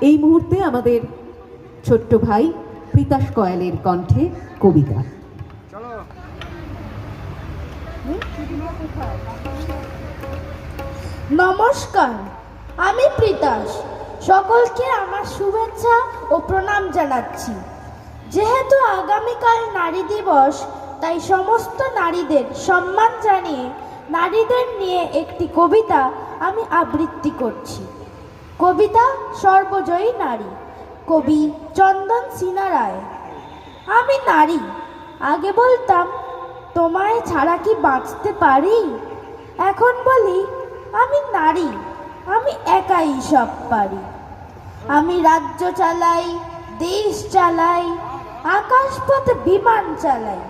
এই মুহূর্তে আমাদের ছোট্ট ভাই প্রীতাশ কয়ালের কণ্ঠে কবিতা। নমস্কার, আমি প্রীতাশ। সকলকে আমার শুভেচ্ছা ও প্রণাম জানাচ্ছি। যেহেতু আগামীকাল নারী দিবস, তাই সমস্ত নারীদের সম্মান জানিয়ে নারীদের নিয়ে একটি কবিতা আমি আবৃত্তি করছি। কবিতা সর্বজয়ী নারী, কবি চন্দন সিনহা রায়। আমি নারী, আগে বলতাম তোমায় ছাড়া কি বাঁচতে পারি। এখন বলি আমি নারী, আমি একাই সব পারি। আমি রাজ্য চালাই, দেশ চালাই, আকাশপথে বিমান চালাই।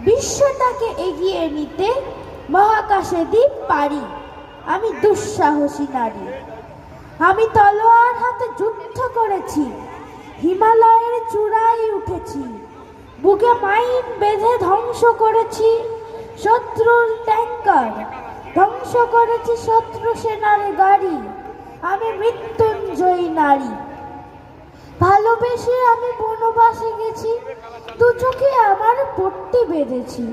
বিশ্বটাকে এগিয়ে নিতে মহাকাশে দ্বীপ পারি। আমি দুঃসাহসী নারী। আমি তলোয়ার হাতে যুদ্ধ করেছি, হিমালয়ের চূড়ায় উঠেছি, বুকে মাইন বেঁধে ধ্বংস করেছি শত্রুর ট্যাঙ্কার, ধ্বংস করেছি শত্রু সেনার গাড়ি। আমি মৃত্যুঞ্জয়ী নারী। ভালোবেসে আমি বনবাসে গেছি, দু চোখে আমার পট্টি বেঁধেছি।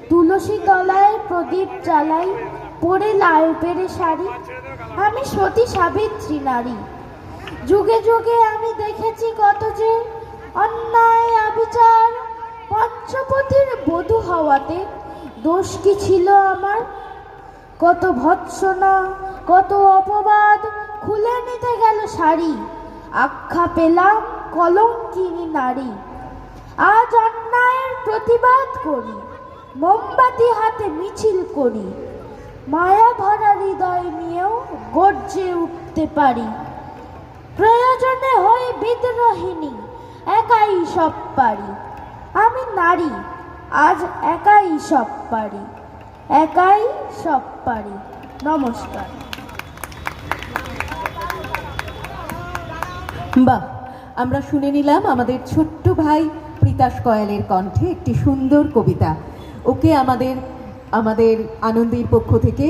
তুলসী তলায় প্রদীপ জ্বালাই, পরে লাল পেরে শাড়ি। আমি সতী সাবিত্রী নারী। যুগে যুগে আমি দেখেছি কত যে অন্যায় অবিচার। পঞ্চপতির বধূ হওয়াতে দোষ কি ছিল আমার? কত ভৎসনা, কত অপবাদ খুলে নিতে গেল শাড়ি। আখ্যা পেলাম কলঙ্কিনী নারী। আজ অন্যায়ের প্রতিবাদ করি, মোমবাতি হাতে মিছিল করি। মায়া ভরা হৃদয় নিয়েও গর্জে উঠতে পারি। প্রয়োজনে হই বিদ্রোহিণী, একাই সব পারি। আমি নারী, আজ একাই সব পারি, একাই সব পারি। নমস্কার। বাহ, আমরা শুনে নিলাম আমাদের ছোট্ট ভাই প্রীতাশ কয়ালের কণ্ঠে একটি সুন্দর কবিতা। ওকে আমাদের আনন্দের পক্ষ থেকে